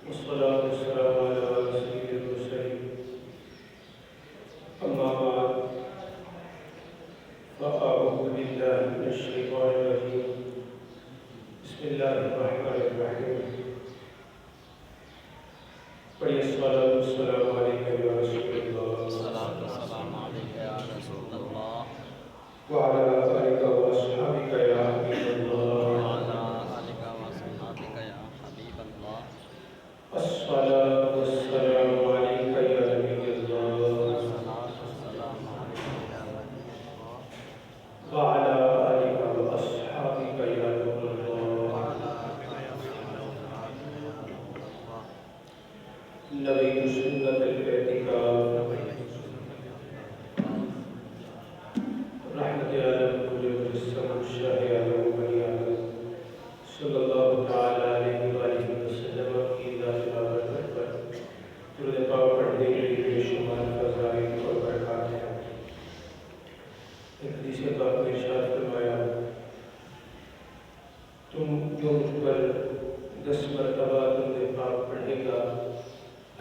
والصلاة والسلام على سيد المرسلين أما بعد فأعوذ بالله من الشيطان الرجيم بسم الله الرحمن الرحيم پڑھیے الصلاة والسلام علیکہ یا رسول اللہ الصلاة والسلام علیکہ یا رسول اللہ وعلى آلك وأصحابك يا حبيب الله وعلى آلك وصحبك يا حبیب اللہ الصلاة والسلام عليك يا نبي الله الصلاة والسلام علیکہ یا نبی اللہ وعلى آلك وأصحابك يا نور الله وعلى آلك وصحبك یا نور اللہ نبي سنة الاعتكاف رحمة عالم كل مجسم الشاهي عالم بني آدم صلى الله تعالى عليه وآله وسلم کی ذات بابرکت پر درود پاک پڑھنے کے لیے بے شمار فضائل اور برکات ہیں۔ ایک حدیث پاک میں ارشاد فرمایا تم جو مجھ پر 10 مرتبہ درود پاک پڑھے گا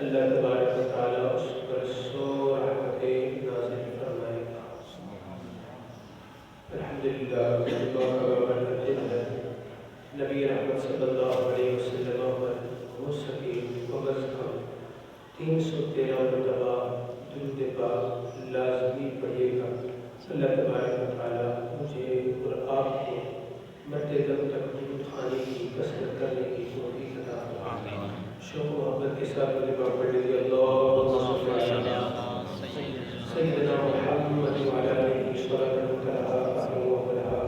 اللہ تبارک و تعالیٰ اس پر 100 رحمتیں نازل فرمائے گا۔ الحمدللہ اللہ کا برکت ہے نبی رحمت صلی اللہ علیہ وسلم پر ہو سکے وبز کا 313 مرتبہ درود پاک لازمی پڑھیے گا۔ اللہ تبارک و تعالیٰ مجھے اور آپ کو مرتے دم تک درود خانے کی کثرت کرنے کی توفیق عطا فرمائے۔ شوق و محبت کے ساتھ درود پاک پڑھ لیجیے اللہم صل علی سیدنا محمد وعلی آلہ صلاۃ تنہا عن وقتها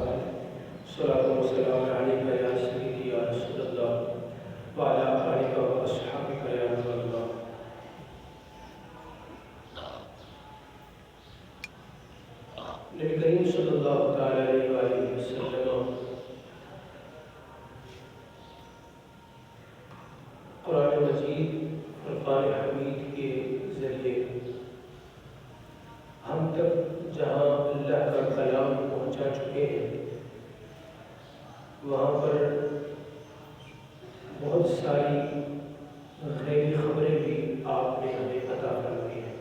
صلاۃ و سلام علیک یا سیدی یا رسول اللہ وعلی آلہ واصحابک یا نور اللہ۔ نبی کریم صلی اللہ تعالی علیہ وآلہ وسلم قرآن مجید فرقان حمید کے ذریعے ہم تک جہاں اللہ کا کلام پہنچا چکے ہیں وہاں پر بہت ساری غیبی خبریں بھی آپ نے ہمیں عطا فرمائی ہیں۔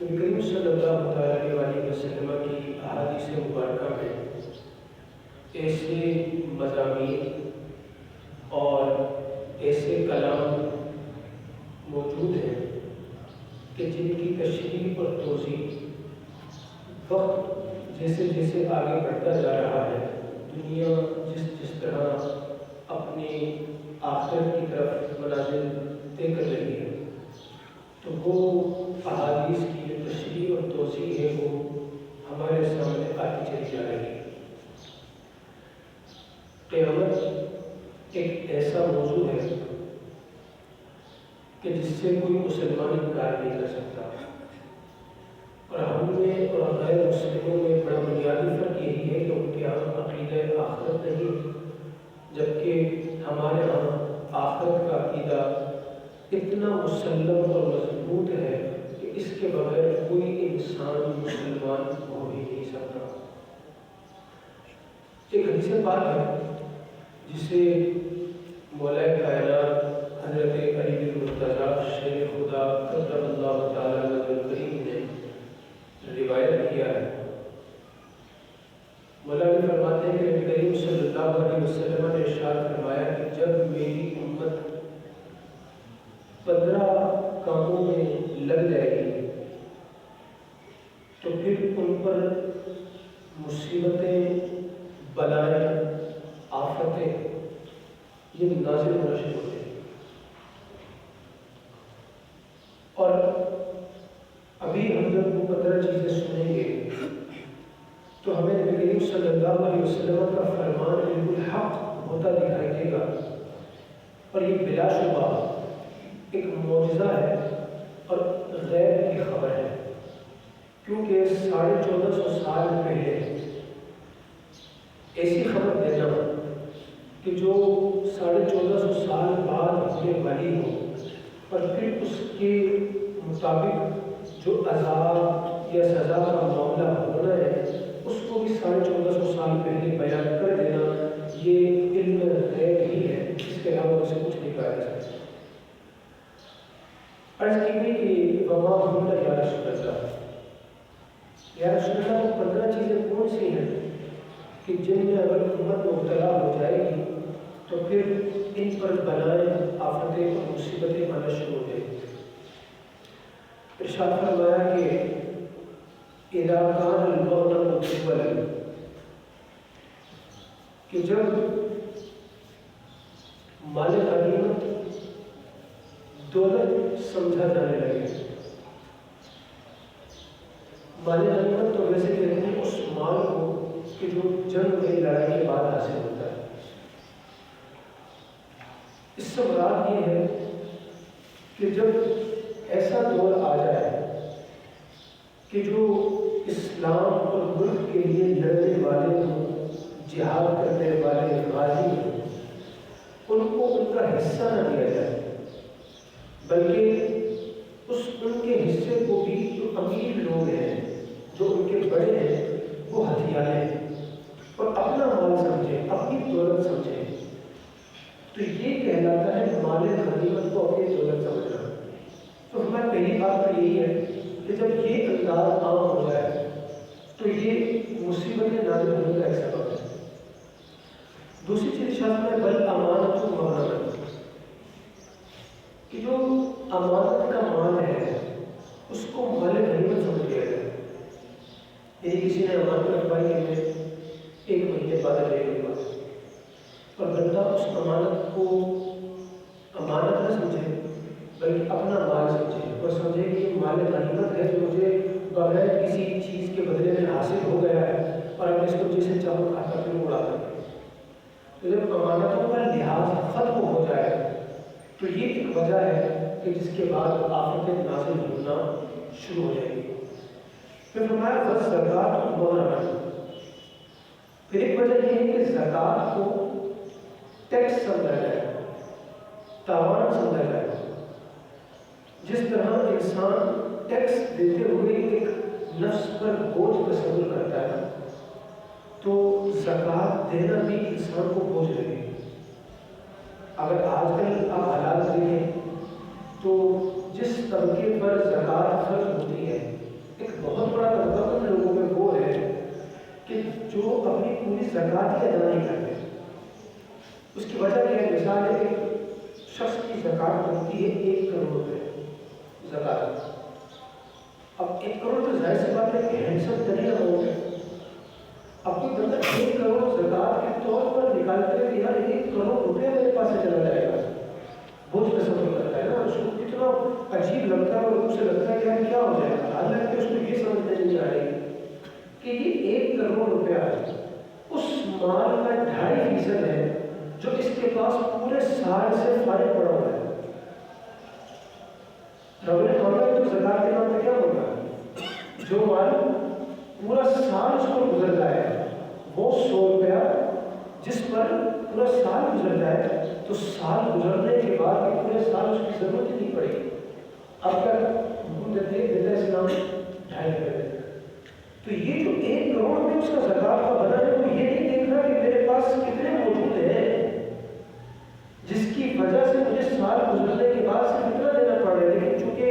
نبی کریم صلی اللہ علیہ وآلہ وسلم کی احادیث مبارکہ میں ایسے مضامین اور ایسے کلام موجود ہیں کہ جن کی تشریح اور توضیح وقت جیسے جیسے آگے بڑھتا جا رہا ہے دنیا جس طرح اپنی آخرت کی طرف منازل طے کر رہی ہے تو وہ احادیث کی جو تشریح اور توضیح ہے وہ ہمارے سامنے آتی چلی جا رہی ہے۔ قیامت ایک ایسا موضوع ہے کہ جس سے کوئی مسلمان انکار نہیں کر سکتا، اور ہم میں اور غیر مسلموں میں بڑا بنیادی فرق یہی ہے کہ ان کے یہاں عقیدہ آخرت نہیں، جبکہ ہمارے یہاں آخرت کا عقیدہ اتنا مسلم اور مضبوط ہے کہ اس کے بغیر کوئی انسان مسلمان ہو ہی نہیں سکتا۔ ایک حدیث پاک ہے جسے مولا کائنات حضرت علی المرتضیٰ شیخ خدا قدر اللہ تعالیٰ وجہ الکریم نے روایت کیا ہے۔ مولا علی فرماتے ہیں کہ نبی کریم صلی اللہ علیہ وسلم نے ارشاد فرمایا کہ جب میری امت 15 کاموں میں لگ جائے گی تو پھر ان پر مصیبتیں، بلائیں، آفتیں یہ نازل ہونا شروع ہوتے ہیں۔ اور ابھی ہم جب وہ 15 چیزیں سنیں گے تو ہمیں نبی کریم صلی اللہ علیہ وسلم کا فرمان بالکل حق ہوتا دکھائی دے گا، اور یہ بلا شبہ ایک معجزہ ہے اور غیب کی خبر ہے، کیونکہ 1450 سال پہلے ایسی خبر دینا کہ جو 1450 سال بعد ہونے والی ہو اور پھر اس کے مطابق جو عذاب یا سزا کا معاملہ ہونا ہے اس کو بھی 1450 سال پہلے بیان کر دینا، یہ عرض کی گئی کہ وما ہن یا رسول اللہ، یا رسول اللہ وہ 15 چیزیں کون سی ہیں کہ جن میں اگر امت مبتلا ہو جائے گی تو پھر ان پر بلائیں، آفتیں اور مصیبتیں آنا شروع ہو جائیں گی؟ ارشاد فرمایا کہ اذا کان المغنم مقبلا، کہ جب مال غنیمت دولت سمجھا جانے لگے، مال غنیمت تو ویسے کہتے ہیں اس مال کو کہ جو جنگ میں لڑائی کے بعد حاصل ہوتا ہے، اس سے مراد یہ ہے کہ جب ایسا دور آ جائے کہ جو اسلام اور ملک کے لیے لڑنے والے ہوں، جہاد کرنے والے غازی ہوں، ان کو ان کا حصہ نہ دیا جائے، بلکہ ان کے حصے کو بھی جو امیر لوگ ہیں، جو ان کے بڑے ہیں، وہ ہتھیاریں اور اپنا مال سمجھیں، اپنی دولت سمجھیں۔ تو یہ کہلاتا ہے مال غنیمت کو اپنی دولت سمجھنا۔ تو ہماری پہلی بات تو یہی ہے کہ جب یہ انداز عام ہو جائے تو یہ مصیبتیں نازل ہونے کا ایک سبب ہے۔ دوسری چیز شاید میں بل امانت و مغنمت، کہ جو امانت کا مال ہے اس کو مال غنیمت سمجھ لیا جائے۔ یعنی کسی نے امانت رکھوائی کہ میں 1 مہینے بعد لے لوں گا، اور بندہ اس امانت کو امانت نہ سمجھے بلکہ اپنا مال سمجھے، اور سمجھے کہ یہ مال غنیمت ہے جو مجھے بغیر کسی چیز کے بدلے میں حاصل ہو گیا ہے، اور اب اس کو جسے چاہوں کھاتا پھر اڑاتا ہے۔ تو جب امانتوں کا لحاظ ختم ہو جائے تو یہ ایک وجہ ہے کہ جس کے بعد آفتیں نازل ہونا شروع ہو جائیں گی۔ پھر فرمایا بس زکوٰۃ مغنمت، پھر ایک وجہ یہ ہے کہ زکوٰۃ کو ٹیکس سمجھا جائے، تاوان سمجھا جائے۔ جس طرح انسان ٹیکس دیتے ہوئے ایک نفس پر بوجھ تصور کرتا ہے، تو زکوٰۃ دینا بھی انسان کو بوجھ لگے۔ اگر آج کل آپ حالات دیکھیں تو جس طبقے پر زکوٰۃ خرچ ہوتی ہے، ایک بہت بڑا طبقہ ان لوگوں میں وہ ہے کہ جو اپنی پوری زکوٰۃ ہی ادا نہیں کرتے۔ اس کی وجہ کیا ہے؟ مثال ہے کہ شخص کی زکوٰۃ بنتی ہے 1 کروڑ روپے زکوٰۃ۔ اب 1 کروڑ تو ظاہر سی بات ہے کہ ہینڈسم ترین اماؤنٹ ہے۔ اب کوئی بندہ 1 کروڑ زکوٰۃ کے طور پر نکال کر کہ یار 1 کروڑ روپے میرے پاس سے چلا جائے گا، بوجھ تصور کرتا ہے نا، اس کو کتنا عجیب لگتا ہے، اور اسے لگتا ہے کہ یار کیا ہو جائے گا۔ حالانکہ اس کو یہ سمجھ نہیں آ رہی کہ یہ 1 کروڑ روپیہ اس مال کا 2.5% ہے جو اس کے پاس پورے سال سے فارغ پڑا ہوا ہے۔ رب نے کہا کہ تو زکوٰۃ کے نام پہ کیا ہوگا؟ جو مال پورا سال اس کو گزر جائے، وہ 100 روپیہ جس پر پورا سال گزر جائے، تو سال گزرنے کے بعد پورے سال اس کی ضرورت ہی نہیں پڑے گی۔ اب تک حکم دیتے دیتا اسلام 2.5 روپے۔ تو یہ جو 1 کروڑ روپے اس کا زکوٰۃ کا بنا ہے، وہ یہ نہیں دیکھ رہا کہ میرے پاس کتنے موجود ہیں، جس کی وجہ سے مجھے سال گزرنے کے بعد سے کتنا دینا پڑ رہا ہے۔ لیکن چونکہ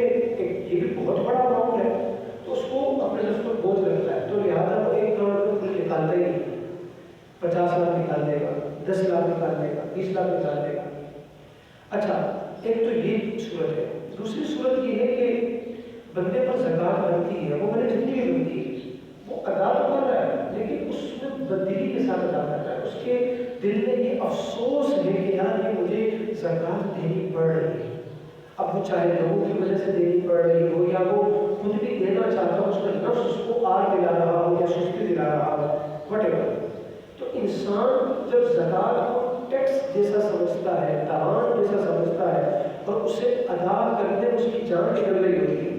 یہ بھی بہت بڑا اماؤنٹ ہے تو اس کو اپنے نفس پر بوجھ لگتا ہے، تو لہٰذا وہ 1 کروڑ روپے کل نکالتا ہی نہیں، 50 لاکھ نکال دے گا، 10 لاکھ نکال دے گا، 20 لاکھ نکال دے گا۔ اچھا، ایک تو یہ صورت ہے۔ دوسری صورت یہ ہے کہ بندے پر زکوٰۃ بنتی ہے، وہ بنے جتنی بھی بنتی ہے وہ ادا تو کر رہا ہے، لیکن اس میں بددلی کے ساتھ ادا کر رہا ہے۔ اس کے دل میں یہ افسوس ہے کہ یار یہ مجھے زکوٰۃ دینی پڑ رہی ہے۔ اب وہ چاہے لوگوں کی وجہ سے دینی پڑ رہی ہو یا وہ خود بھی دینا چاہتا ہو، اس کا نفس اس کو آر دلا رہا ہو یا سستی دلا رہا ہو، وٹ ایور۔ تو انسان جب زکوٰۃ کو ٹیکس جیسا سمجھتا ہے، تاوان جیسا سمجھتا ہے، اور اسے ادا کرنے میں اس کی جان نکل رہی ہوتی ہے،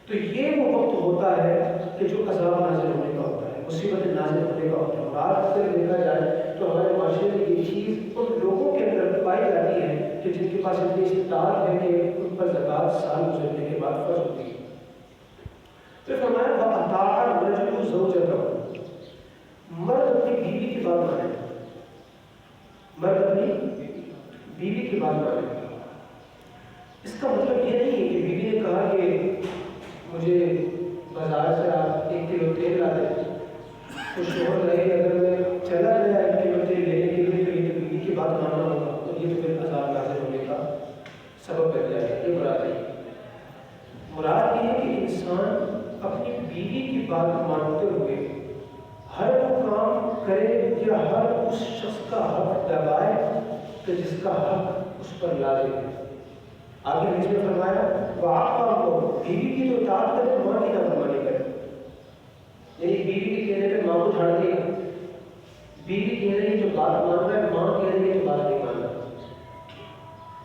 تو یہ وہ وقت ہوتا ہے کہ جو عذاب نازل ہونے کا ہوتا ہے، مصیبت نازل ہونے کا ہوتا ہے۔ اور آج اگر دیکھا جائے تو ہمارے معاشرے میں یہ چیز ان لوگوں کے اندر پائی جاتی ہے کہ جن کے پاس اتنی استطاعت ہے کہ ان پر زکوٰۃ سال گزرنے کے بعد فرض ہوتی ہے۔ پھر فرمایا وَأَطَاعَ الرَّجُلُ زَوْجَتَهُ، مرد اپنی بیوی کی بات مانے، مرد اپنی بیوی کی بات مانے۔ اس کا مطلب یہ نہیں ہے کہ بیوی کہا کہ مجھے بازار سے آپ 1 کلو تیل لا دیں، تو شوہر رہے اگر میں چلا گیا 1 کلو تیل لینے کے لیے تو یہ تو بیوی کی بات ماننا ہوگا، تو یہ تو پھر عذاب نازل ہونے کا سبب بن جائے گا۔ یہ مراد نہیں، مراد یہ ہے کہ انسان اپنی بیوی کی بات مانتے ہوئے ہر وہ کام کرے یا ہر اس شخص کا حق دبائے کہ جس کا حق اس پر لازم ہے۔ آگے حدیث میں فرمایا وَعَقَّرْهُ، بیوی کی تو اطاعت کرے، ماں کی نافرمانی کرے، یعنی بیوی کے کہنے پہ ماں کو جھاڑ دیا، بیوی کہنے کی جو بات مان رہا ہے ماں کہنے کی جو بات نہیں مان رہا،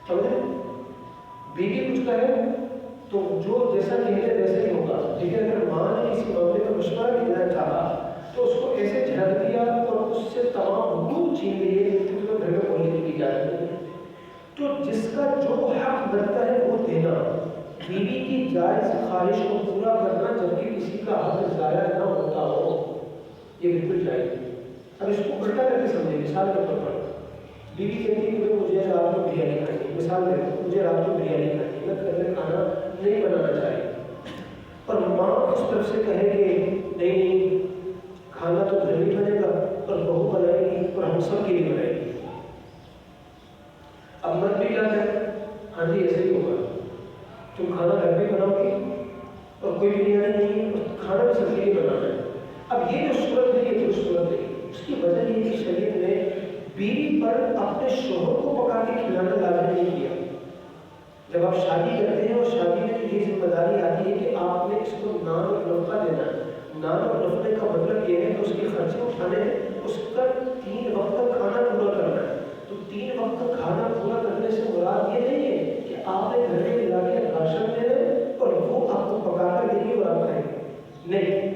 سمجھے؟ بیوی کچھ کرے تو جو جیسا کہتے ویسے ہی ہوگا، لیکن اگر ماں نے کسی معاملے کا مشورہ بھی دینا چاہا تو اس کو ایسے جھڑک دیا اور اس سے تمام حقوق چھین لیے کہ تو گھر میں بولنے کی اجازت نہیں ہے۔ تو جس کا جو حق بنتا ہے وہ دینا، بیوی کی جائز خواہش کو پورا کرنا جبکہ کسی کا حق ضائع نہ ہوتا ہو، یہ بالکل جائز ہے۔ اب اس کو الٹا کر کے سمجھیں، مثال کے طور پر بیوی کہتی ہے کہ مجھے رات کو بریانی کھانی، مثال دے دو مجھے رات کو بریانی کھانی، میں گھر میں کھانا نہیں بنانا چاہیے، اور ماں اس طرف سے کہے کہ نہیں کھانا تو گھر میں بنے گا اور بہو بنائے گی اور ہم سب کے لیے بنائے گی۔ اب مرد بھی کیا کہے، ہاں جی ایسے ہی ہوگا، تم کھانا گھر میں بناؤ گی اور کوئی بریانی نہیں ہے اور کھانا بھی سب کے لیے بنانا ہے۔ اب یہ جو صورت ہے یہ تو صورت ہے، اس کی وجہ یہ کہ شریعت نے بیوی پر اپنے شوہر کو پکا کے کھلانا لازم نہیں کیا۔ جب آپ شادی کرتے ہیں اور شادی میں یہ ذمہ داری آتی ہے کہ آپ نے اس کو نان اور نفقہ دینا ہے، نان اور نفقے کا مطلب یہ ہے کہ اس کے خرچے اٹھانے ہیں، اس کا 3 وقت کا کھانا پورا کرنا ہے۔ تو 3 وقت کا کھانا پورا کرنے سے مراد یہ نہیں ہے کہ آپ نے گھر میں لا کے راشن دے رہے اور وہ آپ کو پکا کر دیں گے اور آپ کھائیں گے، نہیں،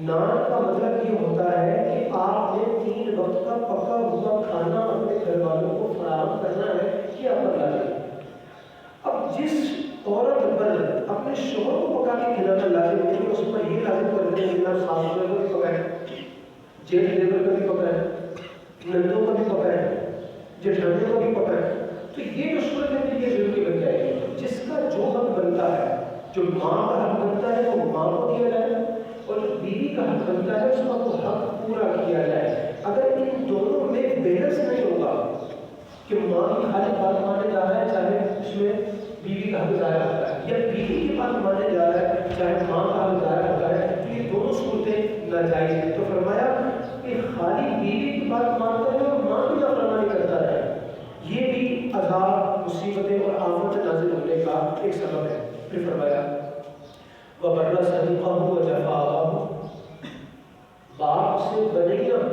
نان کا مطلب یہ ہوتا ہے کہ آپ نے 3 وقت کا پکا ہوا کھانا اپنے گھر والوں کو فراہم کرنا ہے، یہ آپ پر لازم ہے۔ اب جس عورت پر اپنے شوہر کو پکا کے کھلانا لازم ہے کہ اس پر یہ لازم کر دیں کہ آپ ساس کو بھی پکائیں، جیٹھ دیور کو بھی پکائیں، نندوں کو بھی پکائیں، جٹھانیوں کو بھی پکائیں، تو یہ جو صورت ہے یہ ضروری بن جائے گی۔ جس کا جو حق بنتا ہے، جو ماں کا حق بنتا ہے وہ ماں کو دیا جائے اور جو بیوی کا حق بنتا ہے اس کا وہ حق پورا کیا جائے۔ اگر ان دونوں میں بیلنس نہیں ہوگا کہ ماں کی خالی بات مانے جا رہا ہے چاہے اس میں بیوی کا حق ضائع ہوتا ہے، یا بیوی کی بات مانے جا رہا ہے چاہے ماں کا حق ضائع ہوتا ہے، تو یہ دونوں صورتیں ناجائز ہیں۔ تو فرمایا کہ خالی بیوی کی بات مانتا ہے اور ماں کی نافرمانی کرتا ہے، یہ بھی عذاب، مصیبتیں اور آفت نازل ہونے کا ایک سبب ہے۔ پھر فرمایا وَبَرَّ صَدِيقَهُ وَجَفَاءَهُ، باپ سے بنیاں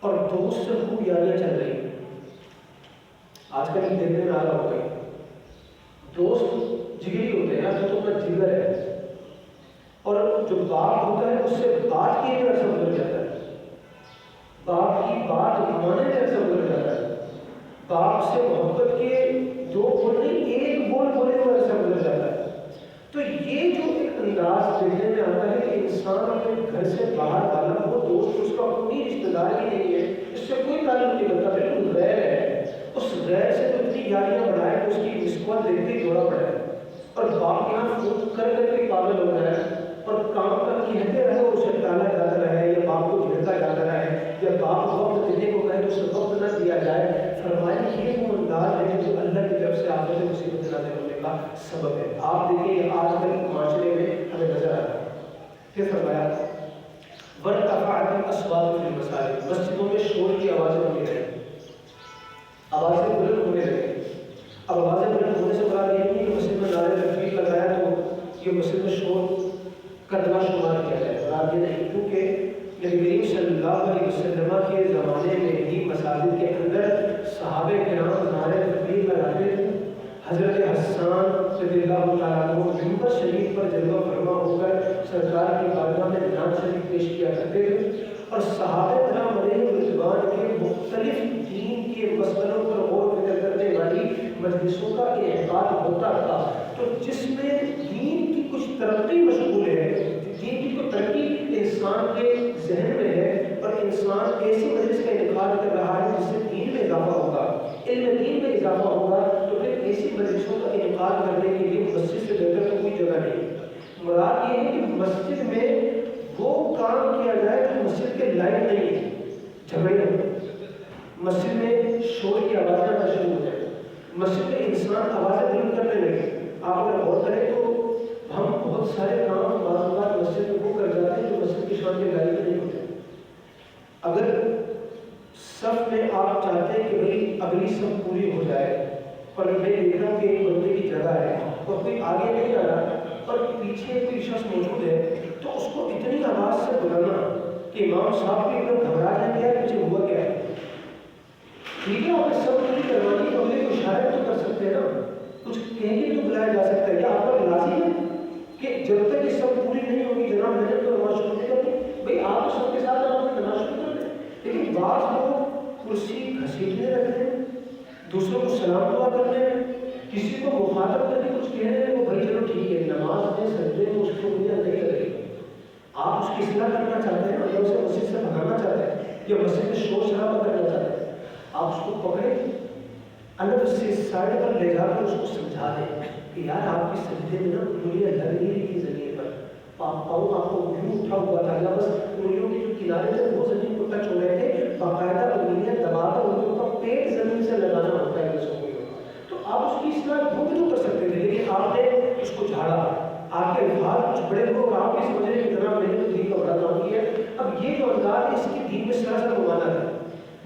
اور دوست سے خوب یاریاں چل رہی ہیں۔ آج کل دیکھنے میں آ رہا ہو گئی، دوست جگری ہوتے ہیں، جو تو اپنا جگر ہے، اور جو باپ ہوتا ہے اس سے بات کی ایک عرصہ گزر جاتا ہے، باپ کی بات مانے میں عرصہ گزر جاتا ہے، باپ سے محبت کے 2 بول نہیں 1 بول بولے ہوئے عرصہ گزر جاتا ہے۔ تو یہ جو ایک انداز دیکھنے میں آتا ہے کہ انسان اپنے گھر سے باہر والا وہ دوست اس کا اپنی رشتہ دار ہی نہیں ہے، اس سے کوئی تعلق نہیں بنتا، بالکل غیر ہے، اس غیر سے تو اتنی یاریاں بڑھائے کہ اس کی مسکال دیکھتے ہی دوڑا پڑا ہے، اور باپ یہاں فون کر کر کے پاگل ہو رہا ہے اور کام کا کہتے رہے اور اسے ٹالا جاتا رہے یا باپ کو جھڑکا جاتا رہے یا باپ وقت دینے کو کہے تو اسے وقت نہ دیا جائے۔ فرمایا یہ وہ انداز ہے جو اللہ کی طرف سے آپ سے مصیبت نازل ہونے کا سبب ہے۔ آپ دیکھیں آج کل معاشرے میں ہمیں نظر آتا ہے۔ پھر فرمایا وَارْتَفَعَتِ الْأَصْوَاتُ فِي الْمَسَاجِدِ، مسجدوں میں شور کی آوازیں ہونے لگیں، آوازیں بلند ہونے لگیں۔ اب آوازیں بلند ہونے سے مراد یہ نہیں کہ مسجد میں نعرے تکبیر لگایا تو یہ مسجد میں شور کرنا شمار کیا جائے، مراد یہ نہیں، کیونکہ نبی کریم صلی اللہ علیہ وسلم کے زمانے میں ہی مساجد کے اندر صحابہ کرام نعرے تکبیر لگاتے تھے۔ حضرت حسان رضی اللہ تعالیٰ عنہ منبر شریف پر جلوہ فرما ہو کر سرکار کی بارگاہ میں نعت شریف پیش کیا کرتے تھے، اور صحابہ کرام علیہ رضوان کے مختلف دین کے مسئلوں پر غور و فکر کرنے والی مجلسوں کا انعقاد ہوتا تھا۔ تو جس میں دین کی کچھ ترقی مشغول ہے، دین کی کوئی ترقی انسان کے ذہن میں ہے اور انسان ایسی مجلس کا انعقاد کر رہا ہے جس سے دین میں اضافہ ہوگا، علم دین میں اضافہ ہوگا، تو پھر ایسی مجلسوں کا انعقاد کرنے کے لیے مسجد سے بہتر تو کوئی جگہ نہیں. مراد یہ ہے کہ مسجد میں وہ کام کیا جائے جو مسجد کے لائق نہیں ہے. جھگڑے ہو مسجد میں، شور کی آوازیں آنا شروع ہو جائیں، مسجد میں انسان آوازیں بلند کرنے لگے. آپ اگر غور کریں تو ہم بہت سارے کام بعض اوقات مسجد میں وہ کر جاتے ہیں جو مسجد کی شان کے لائق نہیں ہوتے. اگر صف میں آپ چاہتے ہیں کہ بھئی اگلی صف پوری ہو جائے اور میں دیکھ رہا ہوں کہ ایک بندے کی جگہ ہے اور کوئی آگے نہیں آ رہا اور پیچھے کوئی شخص موجود ہے، تو اس کو اتنی آواز سے بلانا کہ امام صاحب بھی ایک دم گھبرا جائیں گے مجھے ہوا کیا ہے. ٹھیک ہے آپ نے سب پوری کروانی تو اگلے کو اشارہ تو کر سکتے ہیں نا، کچھ کہیں گے تو بلایا جا سکتا ہے. یا آپ پر لازم ہے کہ جب تک یہ سب پوری نہیں ہوگی جناب میں نے تو نماز شروع نہیں کرنی. بھائی آپ تو سب کے ساتھ نماز شروع کر دیں. لیکن بعض لوگ کرسی گھسیٹنے رکھتے ہیں، دوسروں کو سلام دعا کرنے ہیں، کسی کو مخاطب کرنے کچھ کہہ رہے ہیں، وہ بھائی چلو ٹھیک ہے نماز میں سجدے تو اس کو مجھے نہیں لگے. آپ اس کی اصلاح کرنا چاہتے ہیں یا اسے مسجد سے بھگانا چاہتے ہیں یا مسجد میں شور شرابہ کرنا چاہتے ہیں، آپ اس کو پکڑیں الگ سے سائڈ پر لے جا کر اس کو سمجھا دیں کہ یار آپ کی سجدے میں نا انگلیاں لگ نہیں رہی تھی زمین پر، پاؤں آپ کو یوں اٹھا ہوا تھا یا بس انگلیوں کے جو کنارے تھے وہ زمین کو ٹچ ہو رہے تھے، باقاعدہ انگلیاں دبا کر انگلیوں کا پیٹ زمین سے لگانا ہوتا ہے اس انگلیوں کا. تو آپ اس کی اصلاح وہ بھی تو کر سکتے تھے، لیکن آپ نے اس کو جھاڑا. آپ کے الفاظ کچھ بڑے لوگ آپ بھی سمجھ رہے ہیں کہ جناب میں نے تو دین کا بڑا کام کیا. اب یہ جو انداز ہے اس کی دین میں سراسر ممانعت ہے.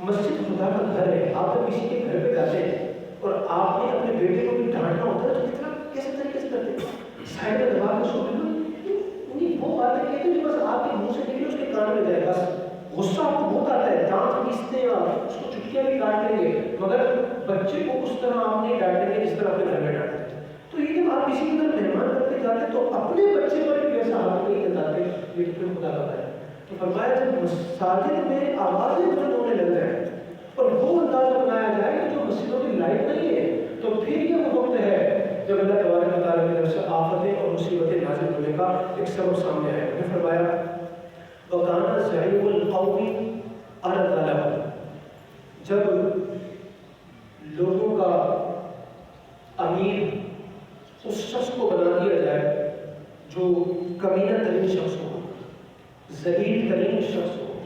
مسجد خدا کا گھر ہے. آپ جب کسی کے گھر پہ جاتے ہیں اور آپ نے اپنے بیٹے کو بھی ڈانٹنا ہوتا ہے تو کس طرح کیسے طریقے سے کرتے ہیں؟ سائڈ میں دبا کے سو نہیں وہ باتیں کہتے ہیں جو بس آپ کے منہ سے نکلے اس کے کان میں جائے. بس غصہ آپ کو بہت آتا ہے، دانت پیستے ہیں آپ اس کو چٹکیاں بھی کاٹ لیں گے، مگر بچے کو اس طرح آپ نہیں ڈانٹیں گے جس طرح اپنے گھر میں ڈانٹتے ہیں. تو یہ جب آپ کسی کے گھر مہمان کرتے جاتے تو اپنے بچے پر بھی ویسا ہاتھ نہیں لگاتے، یہ تو خدا کا ہے. تو فرمایا جب مساجد میں آوازیں بلند ہونے لگ جائیں اور وہ انداز اپنایا جائے کہ جو مسجدوں کی لائق نہیں ہے، تو پھر یہ وہ وقت ہے جب اللہ تبارک و تعالیٰ کی طرف سے آفتیں اور مصیبتیں نازل ہونے کا ایک سبب سامنے آئے. انہوں نے فرمایا وَقَانَ زَعِيمُ الْقَوْمِ أَرْذَلَهُ، جب لوگوں کا امیر اس شخص کو بنا دیا جائے جو کمینہ ترین شخص ہو، ذلیل ترین شخص ہو،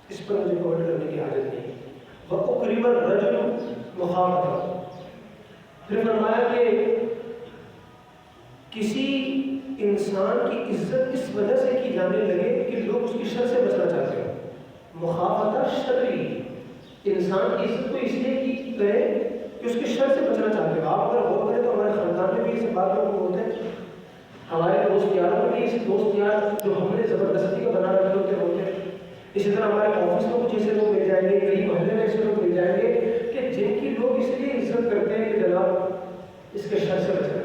اس پر مجھے کمنٹ کرنے کی حاجت نہیں. وَأُكْرِمَ الرَّجُلُ مُخَافَةً، پھر فرمایا کہ کسی انسان کی عزت اس وجہ سے کی جانے لگے کہ لوگ اس کی شر سے بچنا چاہتے ہیں. مخافت شرعی، انسان کی عزت کو اس لیے کی گئے کہ اس کی شر سے بچنا چاہتے ہو. آپ اگر غور کریں تو ہمارے خاندان میں بھی اس بات لوگ ہوتے ہیں، ہمارے دوست یاروں میں بھی ایسے دوست یار جو ہم نے زبردستی کا بنا رکھے ہوتے ہیں. اسی طرح ہمارے آفس میں کچھ ایسے لوگ مل جائیں گے، کئی محلے میں ایسے لوگ مل جائیں گے کہ جن کی لوگ اس لیے عزت کرتے ہیں کہ جناب اس کے شر سے بچیں.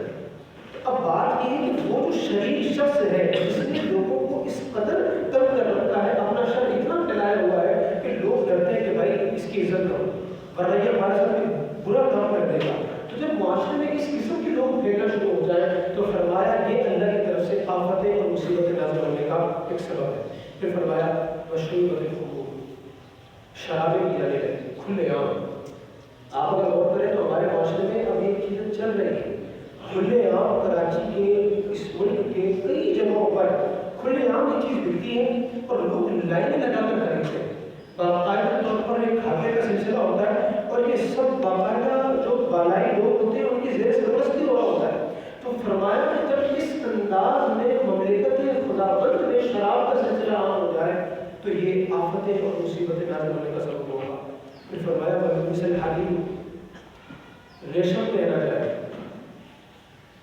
اب بات یہ ہے کہ وہ جو شریف شخص ہے جس نے لوگوں کو اس قدر تنگ کر رکھا ہے، اپنا شر اتنا پھیلایا ہوا ہے کہ لوگ ڈرتے ہیں کہ بھائی اس کی عزت کرو ورنہ یہ ہمارے ساتھ برا کام کر دے گا. تو جب معاشرے میں اس قسم کے لوگ پھیلنا شروع ہو جائیں تو فرمایا یہ اللہ کی طرف سے آفتیں اور مصیبتیں نازل ہونے کا ایک سبب ہے. پھر فرمایا مشروب شرابیں کی جانے لگی کھلے عام. آپ اگر غور کریں تو ہمارے معاشرے میں اب یہ چیزیں چل رہی ہیں کھلے عام. کراچی کے اس ملک کے کئی جگہوں پر کھلے عام یہ چیز بکتی ہے اور لوگ لائنیں لگا کر خریدتے ہیں. باقاعدہ طور پر ایک کھاتے کا سلسلہ ہوتا ہے اور یہ سب باقاعدہ جو بالائی لوگ ہوتے ہیں ان کی زیر سرپرستی ہو رہا ہوتا ہے. تو فرمایا کہ جب اس انداز میں مملکت خداوند میں شراب کا سلسلہ عام ہو جائے تو یہ آفتیں اور مصیبتیں نازل ہونے کا سبب ہوگا. پھر فرمایا مثل حریم، ریشم پہنا جائے.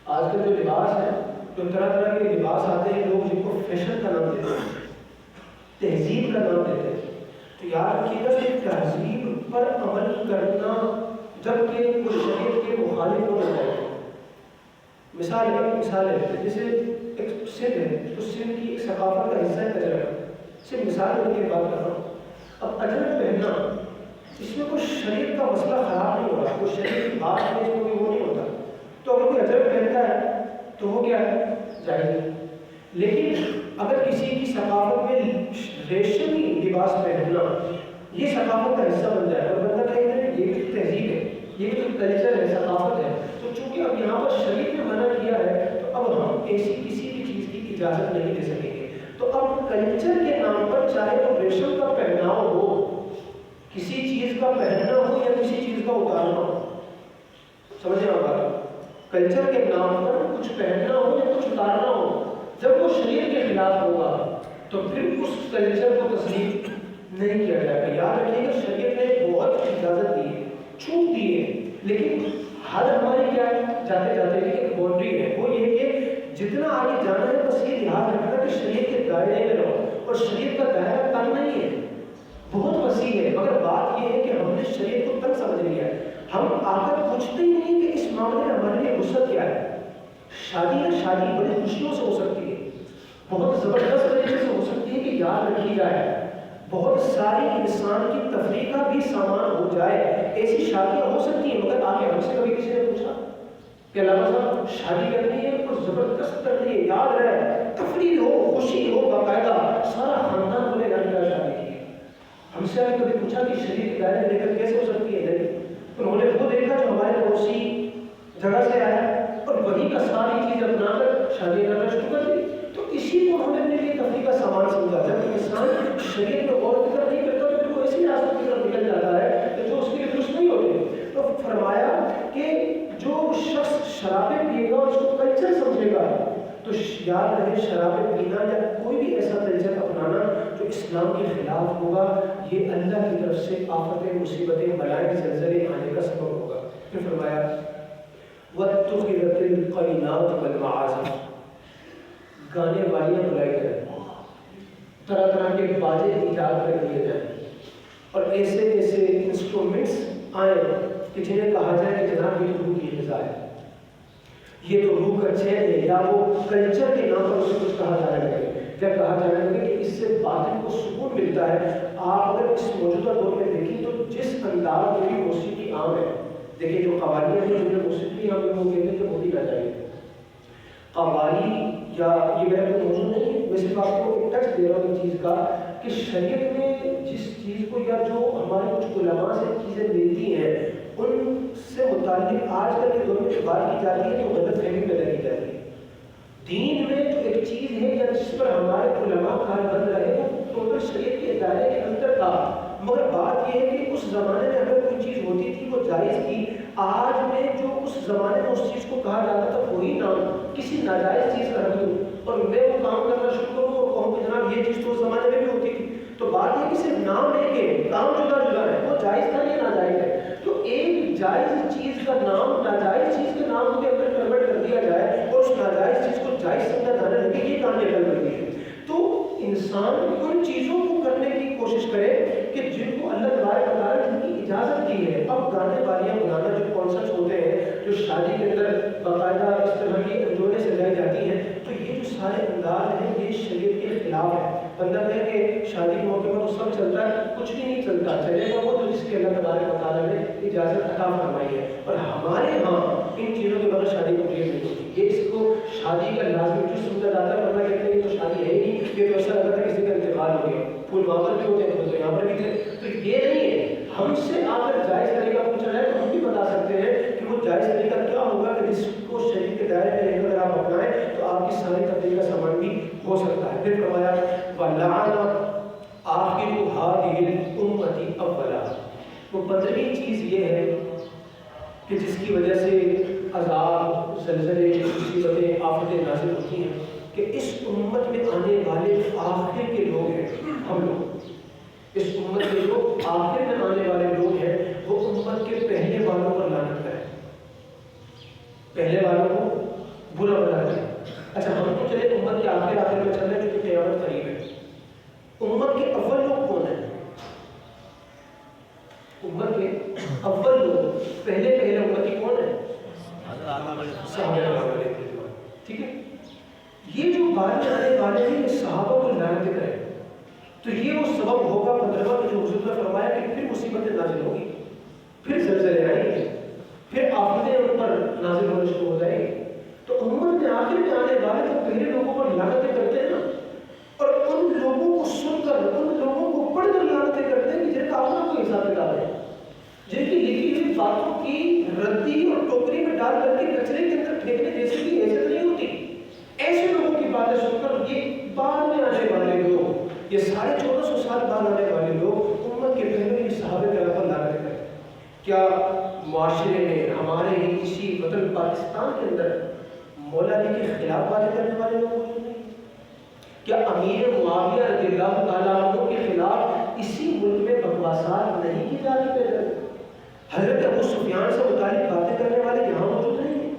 آج کل جو لباس ہے جو طرح طرح کے لباس آتے ہیں لوگ جن کو فیشن کا نام دیتے ہیں، تہذیب کا نام دیتے ہیں. تو یاد رکھیے کہ تہذیب پر عمل کرنا جبکہ کچھ شریعت کے مخالف ہونا چاہیے. مثال ہے جیسے ایک سندھ ہے تو سندھ کی ایک ثقافت کا حصہ ہے اجرک. صرف مثال دینے کی بات کر رہا ہوں. اب اجرک پہننا اس میں کوئی شریعت کا مسئلہ خراب نہیں ہو رہا، کوئی شریعت کی بات ہے اس میں کوئی وہ نہیں ہوتا. تو اگر کوئی اجرک پہنتا ہے تو وہ کیا ہے جائز ہے. لیکن اگر کسی کی ثقافت میں ریشمی لباس پہننا یہ ثقافت کا حصہ بن جائے اور بندہ کہتے ہیں یہ بھی تہذیب ہے یہ بھی تو کلچر ہے، ثقافت ہے. تو چونکہ اب یہاں پر شریعت نے منع کیا ہے تو اب ہم ایسی کسی بھی چیز کی اجازت نہیں دے سکیں گے. تو اب کلچر کے نام پر چاہے تو ریشم کا پہناؤ ہو، کسی چیز کا پہننا ہو یا کسی چیز کا اتارنا ہو، سمجھیں آپ بات، کلچر کے نام پر کچھ پہننا ہو یا کچھ اتارنا ہو، جب وہ شریعت کے خلاف ہوگا تو پھر اس کلچر کو تسلیم نہیں کیا جائے گا. یاد رکھیے کہ شریعت نے بہت اجازت دی ہے، چھوٹ دی ہے، لیکن حد ہماری کیا ہے، جاتے جاتے ایک باؤنڈری ہے، وہ یہ کہ جتنا آگے جانا ہے بس یہ لحاظ رکھنا کہ شریعت کے دائرے میں رہو. اور شریعت کا دائرہ تنگ نہیں ہے، بہت وسیع ہے، مگر بات یہ ہے کہ ہم نے شریعت کو تنگ سمجھ لیا ہے. ہم آ کر پوچھتے ہی نہیں کہ اس معاملے میں ہمارے لیے وسعت کیا ہے. شادی ہے، شادی بڑی خوشیوں سے ہو سکتی ہے، بہت زبردست طریقے سے ہو سکتی ہے کہ یاد رکھی جائے، بہت ساری انسان کی تفریح کا بھی سامان ہو جائے، ایسی شادیاں ہو سکتی ہیں. مگر آگے ہم سے کبھی کسی نے پوچھا کہ علامہ صاحب شادی کرنی ہے اور زبردست کرنی ہے، یاد رہے تفریح ہو، خوشی ہو، باقاعدہ سارا خاندان بولے گا کیا شادی کی ہے. ہم سے آگے کبھی پوچھا کہ شریعت کے دائرے میں لے کر کیسے ہو سکتی ہے؟ نہیں. انہوں نے وہ دیکھا جو ہمارے پڑوسی جگہ سے آیا اور وہیں کا ساری چیز اپنا کر شادی کرنا شروع کر دی. تو اسی کو ہم نے اپنے لیے تفریح کا سامان سمجھا. جب انسان شریعت میں غور فکر نہیں کرتا تو وہ ایسی راستوں کی طرف نکل جاتا ہے کہ جو اس کے لیے درست نہیں ہوتے. تو فرمایا کہ جو شخص شرابیں پیے گا اور اس کو کلچر سمجھے گا تو یاد رہے شرابیں پینا یا کوئی بھی ایسا کلچر اپنانا جو اسلام کے خلاف ہوگا یہ اللہ کی طرف سے آفتیں، مصیبتیں، بلائیں، زلزلے آنے کا سبب ہوگا. پھر فرمایا وَاتُّخِذَتِ الْقَيْنَاتُ وَالْمَعَازِفُ، گانے والیاں بلائی جائیں، طرح طرح کے باجے ایجاد کر دیے جائیں اور ایسے ایسے انسٹرومنٹس آئیں کہ جنہیں کہا جائے کہ جناب یہ تو روح کی غذا ہے، یہ تو روح کا چین ہے، یا وہ کلچر کے نام پر اسے کچھ کہا جانے لگے یا کہا جانے لگے کہ اس سے باطن کو سکون ملتا ہے. آپ اگر اس موجودہ دور میں دیکھیں تو جس انداز میں بھی موسیقی عام ہے، دیکھیں جو قوالیاں ہیں جنہیں موسیقی عام ہے وہ کہتے ہیں کہ ہوتی نہ چاہیے. قوالی یا یہ میرا کوئی موضوع نہیں ہے، میں صرف آپ کو ایک ٹچ دے رہا ہوں اس چیز کا کہ شریعت میں جس چیز کو یا جو ہمارے کچھ علماء سے چیزیں ملتی ہیں ان سے متعلق آج کل کے دور میں جو بات کی جاتی ہے تو غلط فہمی پیدا کی جاتی ہے. دین میں جو ایک چیز ہے یا جس پر ہمارے علماء کار بند رہے وہ ٹوٹل شریعت کے دائرے کے اندر تھا، مگر بات یہ ہے کہ اس زمانے میں اگر کوئی چیز ہوتی تھی وہ جائز تھی. آج میں جو اس زمانے میں اس چیز کو کہا جاتا تھا وہی نام کسی ناجائز چیز کا رکھ دوں اور میں وہ کام کرنا شروع کروں اور کہوں کہ جناب یہ چیز تو اس زمانے میں بھی ہوتی تھی. تو بات یہ کہ صرف نام ایک ہے، کام جدا جدا ہے، وہ جائز تھا یا ناجائز ہے. تو ایک جائز چیز کا نام ناجائز چیز کے نام کے اندر کنورٹ کر دیا جائے اور اس ناجائز چیز کو جائز سمجھا جانے لگے، یہ کام نکل رہی ہے. تو انسان ان چیزوں کو کرنے کی کوشش کرے کہ جن کو اللہ تبارک و تعالیٰ نے جن کی اجازت دی ہے. اب گانے والیاں بنانا جو کانسرٹس ہوتے ہیں جو شادی کے اندر باقاعدہ اس طرح کی انجونے سے سجائی جاتی ہیں تو یہ جو سارے انداز ہیں یہ شریعت کے خلاف ہے. بندہ ہے کہ شادی کے موقع پر تو سب چلتا ہے، کچھ بھی نہیں چلتا، چلے گا وہ تو جس کے اللہ تبارک و تعالیٰ نے اجازت عطا فرمائی ہے. اور ہمارے ہاں ان چیزوں کے بغیر شادی کو نہیں ہوتی. یہ اس کو شادی کا لازمی جو سمجھا جاتا ہے، بندہ کہتے ہیں یہ تو شادی ہے ہی نہیں، یہ تو ایسا لگتا ہے کسی کا انتقال ہو گیا، پھول وہاں پر بھی ہوتے ہیں تو یہاں پر بھی تھے. تو یہ نہیں ہے. ہم سے آ کر جائز طریقہ پوچھا جائے تو ہم بھی بتا سکتے ہیں کہ وہ جائز طریقہ کیا ہوگا کہ جس کو شریعت کے دائرے میں اگر آپ اپنائیں تو آپ کی ساری تفریح کا سامان بھی ہو سکتا ہے. پھر فرمایا وَلَعَنَ آخِرُ هَٰذِهِ الْأُمَّةِ أَوَّلَهَا، وہ 15ویں چیز یہ ہے کہ جس کی وجہ سے عذاب، زلزلے، مصیبتیں، آفتیں نازل ہوتی ہیں کہ اس امت میں آنے والے آخر کے لوگ ہیں ہم لوگ. اس امت کے جو آخر میں آنے والے لوگ ہیں وہ امت کے پہلے والوں پر لعنت کریں، پہلے والوں کو برا بنا کریں. اچھا ہم تو چلے امت کے آخر میں چل رہے ہیں جو قیامت قریب ہے. امت کے اول لوگ کون ہیں؟ امت کے اول لوگ پہلے امت کی کون ہے؟ صحابہ. ٹھیک ہے. یہ جو بعد آنے والے ہیں صحابہ کو لعنت کریں تو یہ وہ سبب ہوگا 15واں جو حضور نے فرمایا کہ پھر مصیبتیں نازل ہوگی، پھر زلزلے آئیں گے، پھر آفتیں ان پر نازل ہونے شروع ہو جائیں گی. تو امت میں آخر میں آنے والے جو پہلے لوگوں پر لعنتیں کرتے ہیں نا اور ان لوگوں کو سن کر ان لوگوں کو پڑھ کر لعنتیں کرتے ہیں کہ جن کا اپنا کوئی حساب کتاب ہے، جن کی لکھی ہوئی باتوں کی ردی اور ٹوکری میں ڈال کر کے کچرے کے اندر پھینکنے جیسی بھی حیثیت نہیں ہوتی. ایسے لوگوں کی باتیں سن کر یہ بعد میں آنے والے لوگ، یہ 1450 سال بعد آنے والے لوگ امت کے پہلے یہ صحابہ کرام پر لعنت کریں. کیا معاشرے میں ہمارے ہی اسی وطن پاکستان کے اندر مولا علی کے خلاف باتیں کرنے والے لوگ موجود نہیں؟ کیا امیر معاویہ رضی اللہ تعالیٰ عنہ کے خلاف اسی ملک میں بکواسات نہیں کی جاتی پیدا؟ حضرت ابو سفیان سے متعلق باتیں کرنے والے یہاں موجود نہیں ہیں.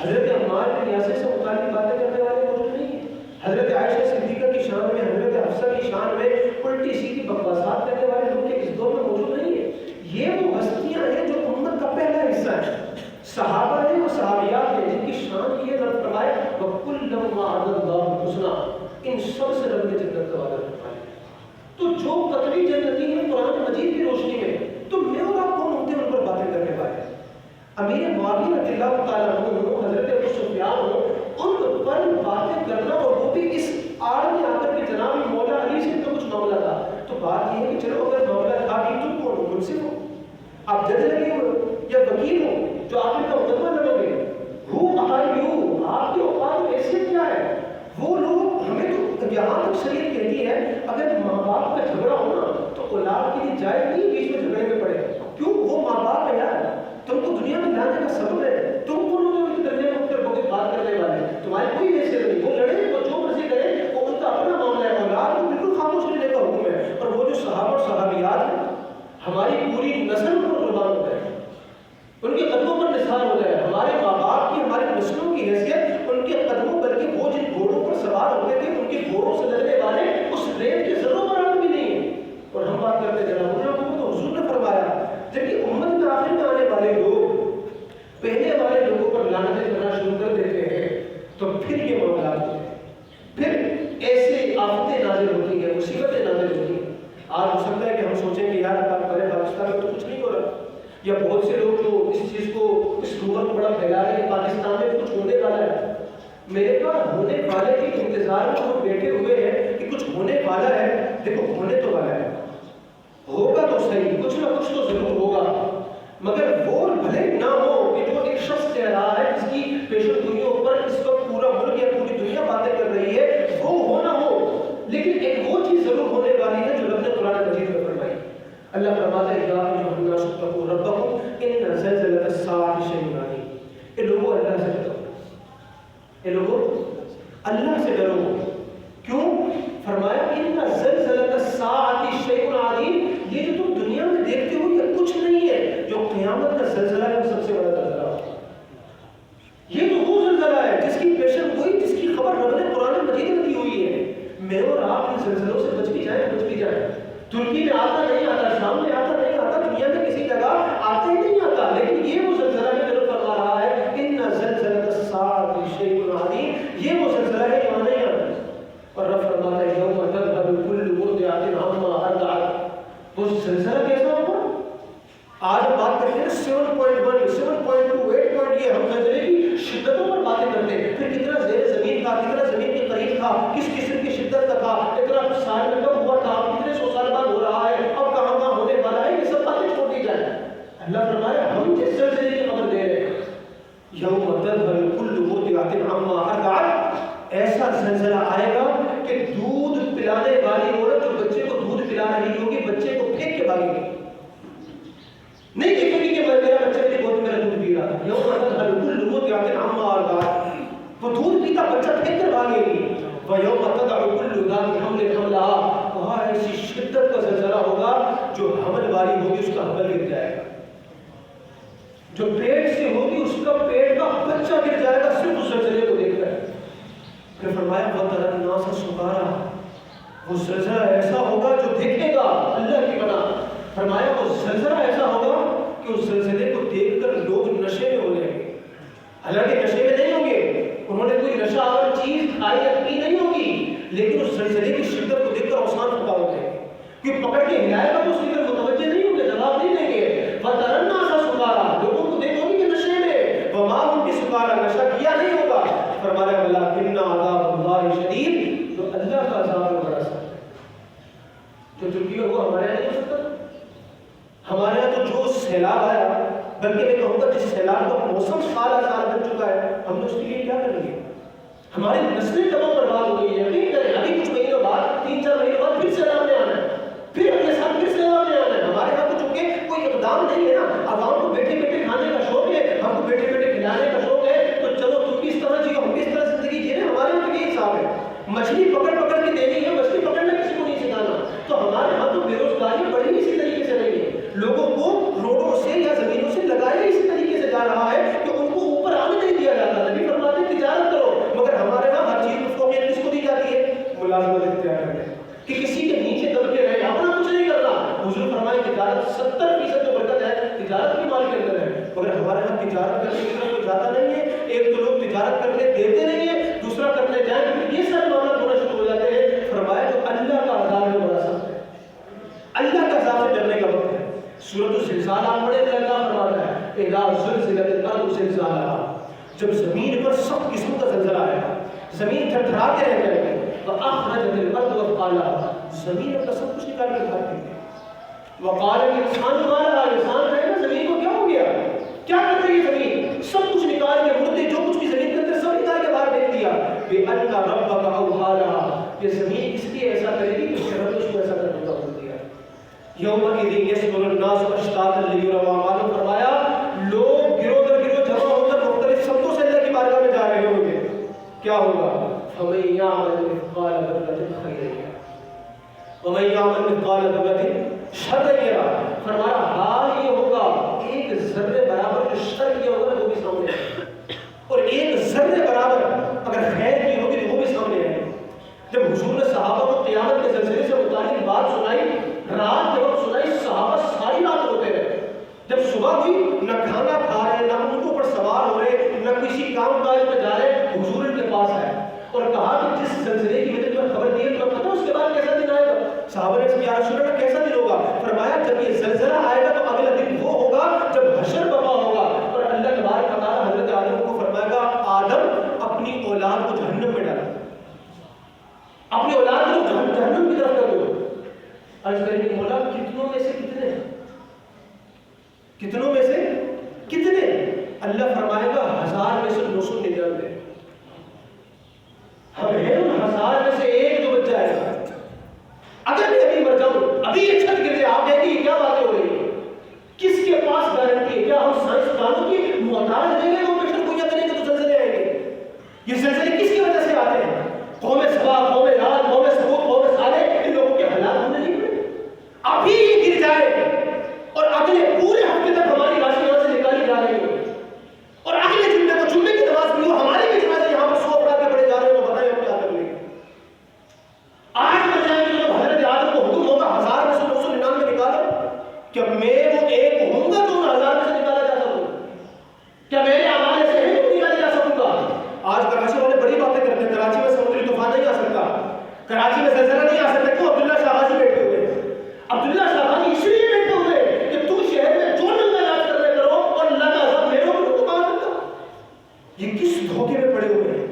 حضرت عمار بن یاسر سے متعلق باتیں کرنے والے موجود نہیں ہیں. حضرت عائشہ صدیقہ کی شان میں، حضرت حفصہ کی شان میں الٹی سیدھی بکواسات کرنے والے لوگ کے اس دور میں موجود نہیں ہیں. یہ وہ ہستیاں ہیں جو امت کا پہلا حصہ ہے. صحابہ ہیں اور صحابیات ہیں جن کی شان کی رب فرمائے وَكُلًّا وَعَدَ اللَّهُ الْحُسْنَىٰ، ان سب سے رب نے جنت کا وعدہ فرمایا. تو جو قطعی جنتی ہیں قرآن مجید کی روشنی میں، تو میں اور آپ کون ہوتے ہیں ان پر باتیں کرنے والے؟ امیر معاویہ رضی اللہ تعالیٰ عنہ، حضرت ابو سفیان ہو، ان پر باتیں کرنا، اور وہ بھی اس آڑ میں آ کر کے جناب مولا علی سے تو کچھ معاملہ تھا. تو بات یہ ہے کہ چلو اگر معاملہ تھا بھی تم کون ہو؟ منصف ہو؟ آپ جج لگے ہو یا وکیل ہو جو آپ ان کا مقدمہ لڑو گے؟ ہو آر یو، آپ کی اوقات و حیثیت کیا ہے؟ وہ لوگ ہمیں تو یہاں تک شریعت کہتی ہے اگر ماں باپ کا جھگڑا ہونا تو اولاد کے لیے جائز نہیں بیچ میں جھگڑے میں پڑے. کیوں؟ وہ ماں باپ ہے یار، تم کو دنیا میں لانے کا سبب ہے. تم کون ہو ان کے درمیان میں اٹھ کر بہت بات کرنے والے؟ تمہاری کوئی حیثیت نہیں. وہ لڑے، وہ جو مرضی کرے، وہ ان کا اپنا معاملہ ہے. اولاد کو بالکل خاموش رہنے کا حکم ہے. اور وہ جو صحابہ اور صحابیات ہیں، ہماری پوری نسل ان پر قربان ہو جائے، ان کے قدموں پر نثار ہو جائے. ہمارے ماں باپ کی، ہماری نسلوں کی حیثیت ان کے قدموں پر، کہ وہ جن گھوڑوں پر سوار ہوتے تھے ان کے گھوڑوں سے لگنے والے اس ریت کے ذروں برابر بھی نہیں ہے. اور ہم بات کرتے جناب انہوں کو حضور نے فرمایا جبکہ امت میں آخر میں آنے والے لوگ پہلے والے لوگوں پر لعنتیں کرنا شروع کر دیتے ہیں تو پھر یہ معاملات ہوتے ہیں. پھر ایسے آفتیں نازل ہوتی ہیں، مصیبتیں نازل ہوتی ہیں. آج ہو سکتا ہے کہ ہم سوچیں کہ یار ہمارے پاکستان میں تو کچھ نہیں ہو رہا، یا بہت سے لوگ جو اس چیز کو، اس رومر کو بڑا پھیلا رہے ہیں پاکستان میں کچھ ہونے والا ہے. میرے پاس ہونے والے کے انتظار میں وہ بیٹھے ہوئے ہیں کہ کچھ ہونے والا ہے. دیکھو ہونے تو والا ہے، ہوگا تو صحیح، کچھ نہ کچھ تو ضرور ہوگا، مگر وہ بھلے نہ ہو کہ جو ایک شخص کہہ رہا ہے جس کی پیشن گوئیوں پر اس وقت پورا ملک یا پوری دنیا باتیں کر رہی ہے، وہ ہو نہ ہو، لیکن ایک وہ چیز ضرور ہونے والی ہے جو رب نے قرآن مجید میں فرمائی. اللہ فرماتا ہے یا ایھا الناس اتقوا ربکم ان زلزلۃ الساعۃ شیء عظیم. اے لوگوں اللہ سے ڈرو، اے لوگوں اللہ سے ڈرو. کیوں؟ فرمایا ان زلزلۃ الساعۃ شیء عظیم. یہ جو تم دنیا میں دیکھتے ہو یہ کچھ نہیں ہے، جو قیامت کا زلزلہ ہے وہ سب سے بڑا زلزلہ ہوگا. یہ تو وہ زلزلہ ہے جس کی پیشن گوئی، جس کی خبر رب نے قرآن مجید میں دی ہوئی ہے. میں اور آپ ان زلزلوں سے بچ بھی جائیں، بچ بھی جائیں. ترکی میں آتا نہیں آتا، شام میں آتا نہیں آتا، دنیا میں کسی جگہ آتا ہی نہیں آتا، لیکن یہ وہ زلزلہ ہے جو فرما رہا ہے ان زلزلۃ الساعۃ شیء عظیم. یہ وہ زلزلہ ہے جو آنا ہی آنا ہے. اور رب فرماتا ہے یوم تذهل كل مرضعۃ عما ارضعت. وہ زلزلہ کیسا ہوگا؟ آج ہم بات کرتے ہیں 7.1 7.2 8. یہ ہم زلزلے کی شدتوں پر باتیں کرتے ہیں. پھر کتنا زیر زمین تھا، کتنا زمین کے قریب تھا، کس قسم کی شدت کا تھا، اتنا سال میں کب ہوا تھا، کتنے سو سال بعد ہو رہا ہے، اب کہاں کہاں ہونے والا ہے، یہ سب باتیں چھوڑ دی جائیں. اللہ فرمایا ہم جس زلزلے کی خبر دے رہے ہیں یوم تذهل كل مرضعۃ عما ارضعت. ایسا زلزلہ آئے گا کہ دودھ پلانے والی عورت جو بچے کو دودھ پلا رہی ہوگی بچے کو پھینک کے بھاگے گی، نہیں دیکھے گی کہ میرا بچہ میری گود میں دودھ پی رہا تھا. یوم تذهل كل مرضعۃ عما ارضعت. وہ دودھ پیتا بچہ پھینک کر بھاگے گی. وَيَوْمَ تَضَعُ كُلُّ ذَاتِ حَمْلٍ حَمْلَهَا. وہاں ایسی شدت کا زلزلہ ہوگا جو حمل والی ہوگی اس کا حمل گر جائے گا، جو پیٹ سے ہوگی اس کا پیٹ کا بچہ گر جائے گا صرف اس زلزلے کو دیکھ کر. پھر فرمایا وَتَرَى النَّاسَ سُكَارَىٰ. وہ زلزلہ ایسا ہوگا جو دیکھے گا اللہ کی بنا. فرمایا وہ زلزلہ ایسا ہوگا کہ اس زلزلے کو دیکھ کر لوگ نشے میں ہو جائیں گے. حالانکہ نشے میں نہیں ہوں گے، انہوں نے کوئی نشہ آور چیز کھائی یا پی نہیں ہوگی، لیکن اس زلزلے کی شدت کو دیکھ کر اوسان پکا ہو جائے گے. کہ پکڑ کے ہلائے گا تو اس کی طرف متوجہ نہیں ہوں گے، جواب نہیں دیں گے. وَتَرَى النَّاسَ سُكَارَىٰ. لوگوں کو دیکھو گے کہ نشے میں، وَمَا هُمْ بِسُكَارَىٰ. نشہ کیا نہیں ہوگا. فرمایا وَلَٰكِنَّ عَذَابَ اللَّهِ شَدِيدٌ. تو اللہ کا عذاب بڑا سخت ہے. جو ترکی میں ہوا ہمارے یہاں نہیں ہو سکتا. ہمارے یہاں تو جو سیلاب آیا بلکہ میں کہوں گا جس سیلاب کا موسم سال بن چکا ہے، ہم نے اس کے لیے کیا کر لیا؟ ہماری نسلیں تمام برباد ہو گئی ہے. یقین کریں ابھی کچھ مہینوں بعد 3-4 مہینوں بعد پھر سیلاب نے آنا ہے، پھر اگلے سال پھر سیلاب نے آنا ہے. ہمارے یہاں تو چونکہ کوئی اقدام نہیں ہے نا، عوام کو بیٹھے بیٹھے کھانے کا شوق ہے، ہم کو بیٹھے بیٹھے کھلانے کا شوق ہے، تو چلو تم بھی اس طرح جیو ہم بھی اس طرح زندگی جی رہے ہیں. ہمارے یہاں تو یہی حساب ہے، مچھلی پکڑ پکڑ کے دینی ہے، مچھلی پکڑنا کسی کو نہیں سکھانا. تو ہمارے یہاں تو بے روزگاری بڑی اسی طریقے سے رہی ہے، لوگوں کو روڈوں سے یا زمینوں سے لگایا اسی طریقے سے جا رہا ہے کہ ان کو اوپر آنے نہیں دیا جاتا. نبی فرماتے ہیں تجارت کرو، مگر ہمارے یہاں ہر چیز اس کو کس کو دی جاتی ہے؟ ملازمت اختیار کرنے کہ کسی کے نیچے دب کے رہے، اپنا کچھ نہیں کرنا. حضور فرمائے تجارت 70% جو برکت ہے تجارت کی مال کے اندر ہے. مگر ہمارے یہاں تجارت کرنے کی طرف کوئی جاتا نہیں ہے. ایک تو لوگ تجارت کرنے دیتے نہیں ہیں، دوسرا کرنے جائیں تو یہ سارے معاملات ہونا شروع ہو جاتے ہیں. فرمایا جو اللہ کا عذاب ہے بڑا سخت ہے، اللہ کا عذاب سے ڈرنے کا وقت ہے. سورۃ الزلزال آپ پڑھیں تو اللہ فرماتا ہے اذا زلزلت الارض زلزالها، جب زمین پر سخت قسم کا زلزلہ آئے گا، زمین تھر تھرا کے رہ جائے گی. وَأَخْرَجَتِ الْأَرْضُ أَثْقَالَهَا، زمین اپنا سب کچھ نکال کے باہر پھینک دے. وَقَالَ الْإِنسَانُ مَا لَهَا، انسان کہے گا زمین کو کیا ہو گیا، کیا کر رہی ہے زمین؟ سب کچھ نکال کے مردے جو کچھ بھی زمین کے اندر سب نکال کے باہر پھینک دیا. بِأَنَّ رَبَّكَ أَوْحَىٰ لَهَا، یہ زمین اس لیے ایسا کرے گی کہ اس کے رب نے اس کو ایسا کرنے کا حکم دیا. یومئذ یصدر الناس اشتاتا لیروا، معلوم فرمایا لوگ گروہ در گروہ جمع ہو کر مختلف سمتوں سے اللہ کی بارگاہ میں جا رہے ہوں گے. کیا ہوگا؟ فَمَن يَعْمَلْ مِثْقَالَ ذَرَّةٍ خَيْرًا يَرَهُ وَمَن يَعْمَلْ مِثْقَالَ ذَرَّةٍ شَرًّا يَرَهُ. فرمایا حال یہ ہوگا ایک ذرے برابر جو شر کیا ہوگا وہ بھی سامنے ہے، اور ایک ذرے برابر اگر خیر کی ہوگی تو وہ بھی سامنے ہے. جب حضور نے صحابہ کو قیامت کے زلزلے سے متعلق بات سنائی، رات کے وقت سنائی، صحابہ ساری رات روتے رہے. جب صبح ہوئی نہ کھانا کھا رہے، نہ اونٹوں پر سوار ہو رہے، نہ کسی کام کاج میں جا رہے، حضور ان کے پاس آئے اور کہا کہ جس زلزلے کی میں نے تمہیں خبر دی ہے تمہیں پتہ اس کے بعد کیسا دن آئے گا؟ صحابہ نے کہا یا رسول اللہ کیسا دن ہوگا؟ فرمایا جب یہ زلزلہ آئے گا تو اگلا دن وہ ہوگا جب حشر برپا ہوگا اور اللہ تبارک و تعالیٰ حضرت آدم کو فرمائے گا آدم اپنی اولاد کو جہنم میں ڈالا، اپنی اولاد کو جہنم کی طرف کر دو. عرض کریں گے مولا کتنوں میں سے کتنے، کتنوں میں سے کتنے؟ اللہ فرمائے گا 1000 میں سے 999. ہم ہیں ان 1000 میں سے ایک جو بچ جائے گا. اگر میں ابھی مر جاؤں، ابھی یہ چھت گر جائے، آپ کہیں گے یہ کیا باتیں ہو رہی ہیں؟ کس کے پاس گارنٹی ہے؟ کیا ہم سائنسدانوں کی محتاج دیں گے وہ پیشن گوئیاں کریں گے تو زلزلے آئیں گے؟ یہ زلزلے کس کی وجہ سے آتے ہیں؟ قوم سبا، قوم عاد، قوم ثمود، قوم صالح، ان لوگوں کے حالات ہم نے نہیں پڑے. ابھی یہ گر جائے اور اگلے پورے ہفتے تک ہماری لاشیں یہاں سے نکالی جا رہی ہیں اور اگلے جمعے کو جمعے کی نماز بھی ہو، ہمارے بھی جمعے سے یہاں پر 100 افراد کے پڑے جا رہے ہیں، تو بتائیں ہم کیا کر لیں گے؟ آج مر جائیں گے تو حضرت آدم کو حکم ہوگا 1000 میں سے 999 نکالو. کیا میں وہ ایک ہوں گا جو 1000 میں سے نکالا جا سکوں؟ کیا میرے اعمال ایسے ہیں جو نکالا جا سکوں گا؟ آج کراچی والے بڑی باتیں کرتے ہیں، کراچی میں سمندری طوفان نہیں آ سکتا، کراچی میں زلزلہ نہیں آ سکتا. کیوں؟ عبداللہ شاہ غازی بیٹھے ہوئے ہیں. عبداللہ شاہ غازی اس لیے بیٹھے ہوئے کہ تم شہر میں جو ننگا یاد کرنے کرو اور اللہ کا عذاب میرے اوپر تو کہاں سکتا. یہ کس دھوکے میں پڑے ہوئے ہیں؟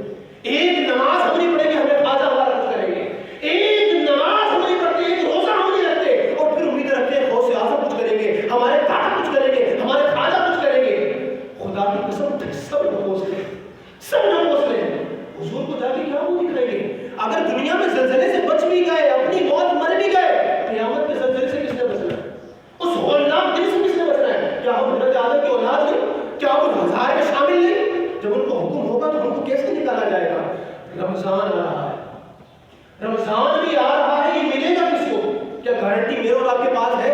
ایک نماز ہم نہیں پڑھیں گے ہمیں خواجہ ہمارا کچھ کریں گے، ایک نماز ہم نہیں پڑھتے، ایک روزہ ہم نہیں رکھتے اور پھر امید رکھتے ہیں غوث اعظم کچھ کریں گے، ہمارے دادا کچھ کریں گے، ہمارے خواجہ کچھ کریں گے. خدا کی قسم سب نپوس لیں، سب نپوس لیں. حضور کو جا کے کیا منہ دکھائیں گے؟ اگر دنیا میں زلزلے سے بچ بھی گئے، اپنی موت مر بھی گئے، قیامت کے زلزلے سے کس نے بچنا ہے؟ اس ہولناک دن سے کس نے بچنا ہے؟ کیا ہم حضرت آدم کی اولاد نہیں؟ کیا ہم 1000 میں شامل نہیں؟ جب ان کو حکم ہوگا تو ان کو کیسے نکالا جائے گا؟ رمضان آ رہا ہے، رمضان بھی آ رہا ہے، یہ ملے گا کس کو؟ کیا گارنٹی میرے اور آپ کے پاس ہے؟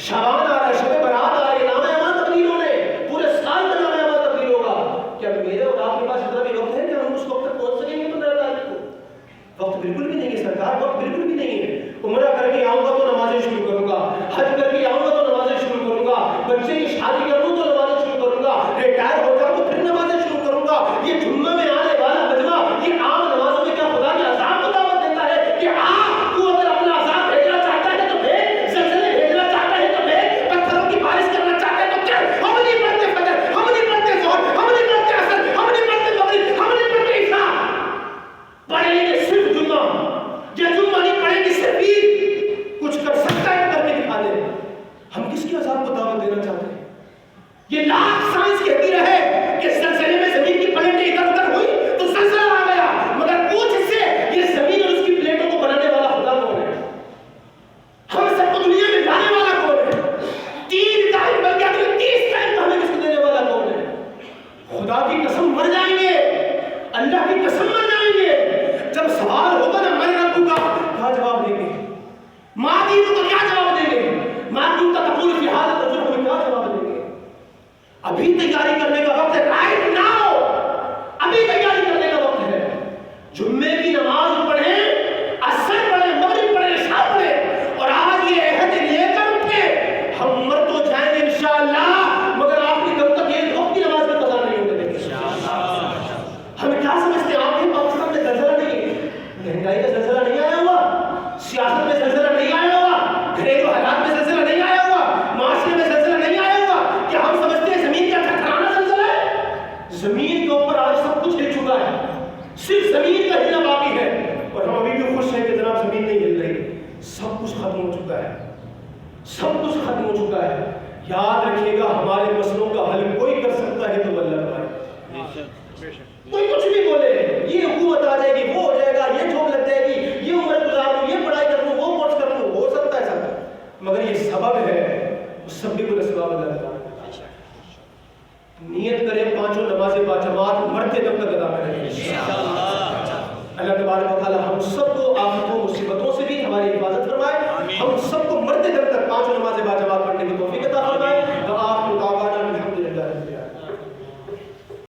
شعبان آ رہا ہے، شب برات آ رہی ہے، نام اعمال تبدیل ہونے، پورے سال کا نام اعمال تبدیل ہوگا. کیا میرے اور آپ کے پاس اتنا بھی وقت ہے کہ ہم اس وقت تک پہنچ سکیں گے 15 تاریخ کو؟ وقت بالکل بھی نہیں ہے سرکار، وقت بالکل بھی نہیں ہے. عمرہ کر کے آؤں گا تو نمازیں شروع کروں گا، حج کر کے آؤں گا تو نمازیں شروع کروں گا، بچے کی شادی کروں تو نمازیں شروع کروں گا، ریٹائر ہو جاؤں تو پھر نمازیں شروع کروں گا. یہ جمعہ میں آنے والا مجمع یہ عام نمازوں میں کیا خدا کے عذاب کو دعوت دیتا ہے کہ تو اگر اپنا عذاب بھیجنا چاہتا ہے تو بھیج، زلزلے بھیجنا چاہتا ہے تو بھیج، پتھروں کی بارش کرنا چاہتا ہے تو کر. ہم نہیں پڑھتے فجر، ہم نہیں پڑھتے ظہر، ہم نہیں پڑھتے عصر، ہم نہیں پڑھتے مغرب، ہم نہیں پڑھتے عشاء. پڑھیں گے صرف جمعہ، یا جمعہ نہیں پڑھیں گے صرف عید. کچھ کر سکتا ہے کر کے دکھا دے. ہم کس کے عذاب کو دعوت دینا چاہتے ہیں؟ یہ لاکھ سائنس کہتی رہے کہ زلزلے میں زمین کی پلیٹیں ادھر ادھر ہوئی تو زلزلہ آ گیا، مگر پوچھ اس سے یہ زمین اور اس کی پلیٹوں کو بنانے والا خدا کون ہے؟ ہم سب کو دنیا میں لانے والا کون ہے؟ 3 ٹائم بلکہ اگلے 30 ٹائم تو ہمیں رزق دینے والا کون ہے؟ خدا کی قسم مر جائیں گے، اللہ کی قسم مر جائیں گے۔ جب سوال ہوگا نا میں رب کا، کیا جواب دیں گے؟ ماں دینوں کو کیا جواب دیں گے؟ ماں دین کا تقول فی حالت رجل ہمیں کیا جواب دیں گے؟ ابھی تیاری کرنے کا وقت ہے، رائٹ ناؤ، ابھی تیاری کرنے کا وقت ہے۔ جمعے کی نماز پڑھیں، عصر پڑھیں، مغرب پڑھیں، عشاء پڑھیں، اور آج یہ عہد لے کر اٹھے ہم مر تو جائیں گے انشاءاللہ، مگر آخری دم تک یہ وقت کی نماز میں قضا نہیں ہونے دیں گے۔ ہم کیا سمجھتے ہیں؟ آپ کے پاکستان میں زلزلہ نہیں ہے، مہنگائی کا زلزلہ نہیں آیا ہوا، سیاست میں زلزلہ نہیں آیا ہوا، گھریلو حالات میں زلزلہ نہیں آیا ہوا، معاشرے میں زلزلہ نہیں آیا ہوا، کیا ہم سمجھتے ہیں زمین کا ٹھکرانا زلزلہ ہے؟ زمین کے اوپر آج سب کچھ ہل چکا ہے، صرف زمین کا ہلنا باقی ہے، اور ہم ابھی بھی خوش ہیں کہ جناب زمین نہیں ہل رہی، سب کچھ ختم ہو چکا ہے، سب کچھ ختم ہو چکا ہے۔ یاد رکھیے گا ہمارے مسئلوں کا حل کوئی کر سکتا ہے تو اللہ کا ہے۔ کوئی کچھ بھی بولے، یہ حکومت آ جائے گی، وہ ہو جائے گا، یہ جاب لگ جائے گی، یہ عمر گزار لوں، یہ پڑھائی کر لوں، وہ کورس کر لوں، ہو سکتا ہے سب، مگر یہ سبب ہے، اس سب بھی کوئی اسباب اللہ تعالیٰ۔ نیت کریں 5 نمازیں باجماعت مرتے دم تک ادا کریں۔